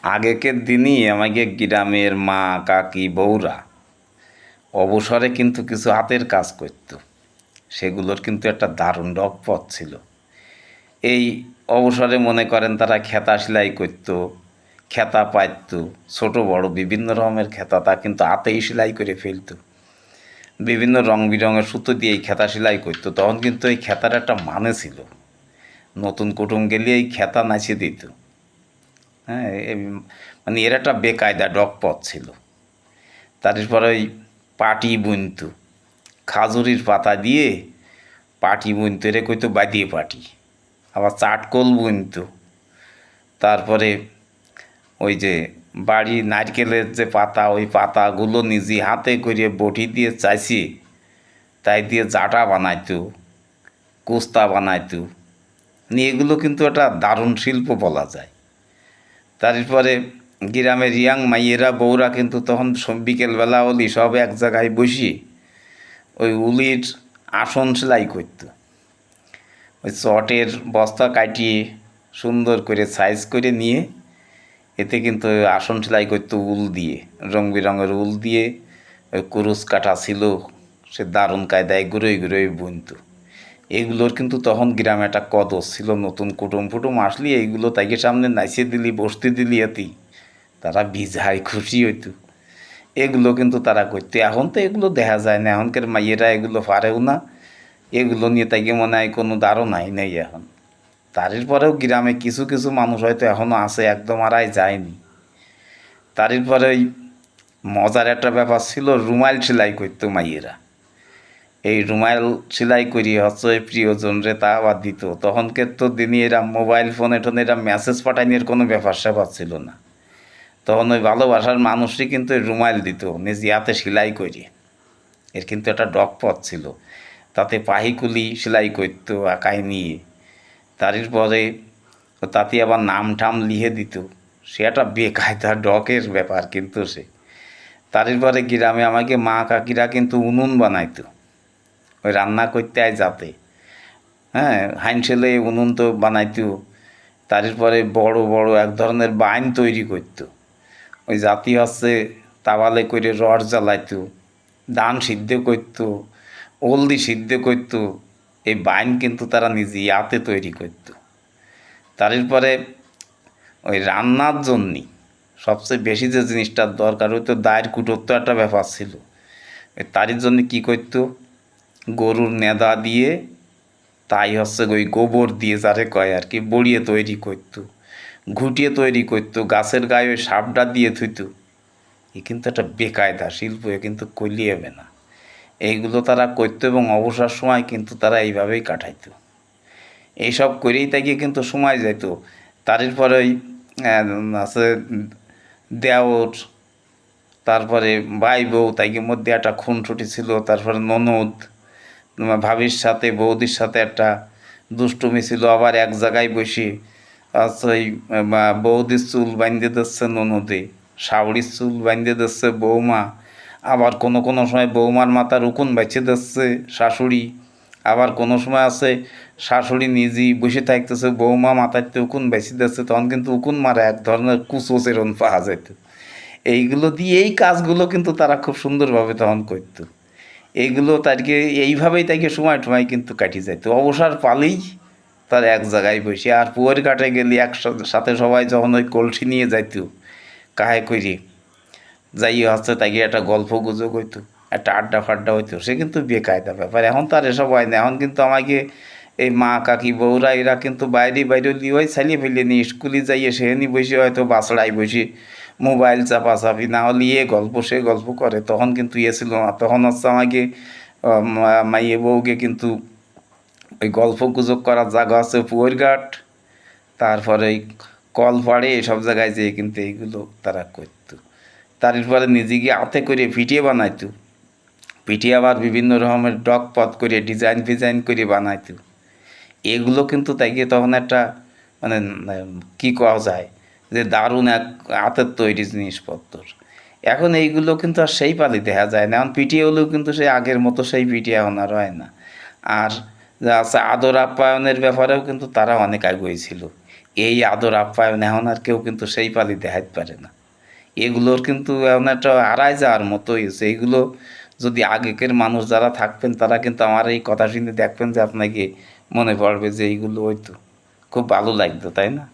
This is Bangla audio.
আগেকার দিনই আমাকে গ্রামের মা কাকি বউরা অবসরে কিন্তু কিছু হাতের কাজ করত। সেগুলোর কিন্তু একটা দারুণ রকপথ ছিল। এই অবসরে মনে করেন তারা খেতা সেলাই করত, খেতা পাইত, ছোট বড় বিভিন্ন রকমের খেতা তা কিন্তু হাতেই সেলাই করে ফেলত। বিভিন্ন রং বেরঙের সুতো দিয়ে এই খেতা সেলাই করতো। তখন কিন্তু এই খেতার একটা মানে ছিল। নতুন কুটুম গেলে এই খেতা নাচিয়ে দিত। হ্যাঁ, মানে এর একটা বেকায়দা ডকপথ ছিল। তারপরে ওই পাটি বুনতো, খাজুরির পাতা দিয়ে পাটি বুনতো, এরে কইতো বাদিয়ে পাটি। আবার চাটকল বুনতো। তারপরে ওই যে বাড়ি নারকেলের যে পাতা, ওই পাতাগুলো নিজে হাতে করে বটি দিয়ে চাইছি তাই দিয়ে জাটা বানাইতো, কোস্তা বানাইতো। এগুলো কিন্তু একটা দারুণ শিল্প বলা যায়। তারপরে গ্রামের ইয়াং মাইয়েরা বউরা কিন্তু তখন বিকেলবেলা হলি সব এক জায়গায় বসি ওই উলির আসন সেলাই করত। ওই চটের বস্তা কাটিয়ে সুন্দর করে সাইজ করে নিয়ে এতে কিন্তু আসন সেলাই করতো উল দিয়ে, রং বেরঙের উল দিয়ে। ওই কুরুশ কাটা ছিল, সে দারুণ কায়দায় ঘুরোই ঘুরোই বুনতো। এগুলোর কিন্তু তখন গ্রামে একটা কদর ছিল। নতুন কুটুম ফুটুম আসলি এইগুলো তাইকে সামনে নাইচে দিলি, বসতে দিলি এতি তারা ভিজায় খুশি হইতো। এগুলো কিন্তু তারা করতো। এখন তো এগুলো দেখা যায় না, এখনকার মাইয়েরা এগুলো পারেও না। এগুলো নিয়ে তাইকে মনে হয় কোনো ধারণাই নেই এখন। তারের পরেও গ্রামে কিছু কিছু মানুষ হয়তো এখনও আছে, একদম আড়াই যায়নি। তারের পরে ওই মজার একটা ব্যাপার ছিল, রুমাল সেলাই করতো মাইয়েরা। এই রুমাল সেলাই করি হচ্ছে প্রিয়জনরে তা আবার দিত। তখনকার তো দিনই এরা মোবাইল ফোনে টোনে এরা মেসেজ পাঠানোর কোনো ব্যাপার স্যাপার ছিল না। তখন ওই ভালোবাসার মানুষই কিন্তু ওই রুমাল দিত নিজে হাতে সেলাই করি। এর কিন্তু একটা ডকপথ ছিল। তাতে পাহিকুলি সেলাই করতো আঁকায় নিয়ে। তারপরে তাতে আবার নাম টাম লিখে দিত। সে একটা বেকায়দা ডকের ব্যাপার কিন্তু সে। তারপরে গ্রামে আমাকে মা কাকিরা কিন্তু উনুন বানাইতো ওই রান্না করতে আয় যাতে। হ্যাঁ, হাইনছেলে উনুন তো বানাইতো। তারপরে বড় বড় এক ধরনের বাইন তৈরি করতো। ওই জাতি হচ্ছে তাওয়ালে করে রড জ্বালাইতো, ধান সিদ্ধ করতো, হলদি সিদ্ধ করতো। এই বাইন কিন্তু তারা নিজে হাতে তৈরি করতো। তারপরে ওই রান্নার জন্যে সবচেয়ে বেশি যে জিনিসটার দরকার হইতো দায়ের কুটোর তো একটা ব্যাপার ছিল। তারই জন্য কী করতো, গরুর নেদা দিয়ে, তাই হচ্ছে ওই গোবর দিয়ে যারে কয় আর কি, বড়িয়ে তৈরি করতো, ঘুটিয়ে তৈরি করতো, গাছের গায়ে ওই সাপটা দিয়ে থুইতো। এ কিন্তু একটা বেকায়দা শিল্প, এ কিন্তু কইলি হবে না। এইগুলো তারা করতো এবং অবসর সময় কিন্তু তারা এইভাবেই কাটাইতো। এইসব করেই তাকে কিন্তু সময় যেত। তারপরে ওই আছে দেওর, তারপরে ভাই বউ তাইকে মধ্যে একটা খুনসুটি ছিল। তারপরে ননদ, ভাবির সাথে বৌদির সাথে একটা দুষ্টুমি ছিল। আবার এক জায়গায় বসে আচ্ছা ওই বৌদির চুল বাঁধে দিচ্ছে ননদে, শাওড়ির চুল বাঁধে দিচ্ছে বৌমা। আবার কোনো কোনো সময় বৌমার মাথার উকুন বেছে দিচ্ছে শাশুড়ি। আবার কোনো সময় আছে শাশুড়ি নিজেই বসে থাকতেছে, বৌমা মাথার উকুন বেছে দিচ্ছে। তখন কিন্তু উকুন মারা এক ধরনের কুচো চেরন পাওয়া যেত। এইগুলো দিয়ে এই কাজগুলো কিন্তু তারা খুব সুন্দরভাবে তখন করতো। এইগুলো তাকে এইভাবেই তাকে সময় টময় কিন্তু কাটিয়ে যেত। অবসর পালেই তার এক জায়গায় বসে। আর পুয়ার কাটে গেলে একসাথে সবাই যখন ওই কলসি নিয়ে যাইত কাহে করি যাই হচ্ছে তাকে একটা গল্প গুজব হইতো, একটা আড্ডা ফাড্ডা হইতো। সে কিন্তু বেকায়দা ব্যাপার। এখন তো আর এসব হয় না। এখন কিন্তু আমাকে এই মা কাকি বউরা এরা কিন্তু বাইরে বাইরে লিওয়াই চালিয়ে ফেলে নি স্কুলে যাইয়ে সেখানে বসে হয়তো বাসড়ায় বসে মোবাইল চাপাচাপি না হলে এ গল্প সে গল্প করে। তখন কিন্তু ইয়ে ছিল না। তখন হচ্ছে আমাকে মাইয়ে বউকে কিন্তু ওই গল্প গুজব করার জায়গা আছে পুকুর ঘাট, তারপরে এই কলপাড়ে এসব জায়গায় যেয়ে কিন্তু এইগুলো তারা করতো। তারপরে নিজে গিয়ে হাতে করে পিঠিয়ে বানাইতো। পিঠিয়ে আবার বিভিন্ন রকমের ডক পথ করে ডিজাইন ফিজাইন করে বানাইতো। এগুলো কিন্তু তাইকে তখন একটা মানে কী কওয়া যায় যে দারুণ এক হাতের তৈরি জিনিসপত্র। এখন এইগুলো কিন্তু আর সেই পালি দেখা যায় না। এখন পিটিয়ে হলেও কিন্তু সেই আগের মতো সেই পিটিয়ে এখন আর হয় না। আর যা আছে আদর আপ্যায়নের ব্যাপারেও কিন্তু তারা অনেক আগুয়াই ছিল। এই আদর আপ্যায়ন এখন আর কেউ কিন্তু সেই পালি দেখাইতে পারে না। এগুলোর কিন্তু এখন একটা হারায় যাওয়ার মতোই হয়েছে। এইগুলো যদি আগেকার মানুষ যারা থাকবেন তারা কিন্তু আমার এই কথা শুনে দেখবেন যে আপনাকে মনে পড়বে যে এইগুলো হয়তো খুব ভালো লাগতো, তাই না?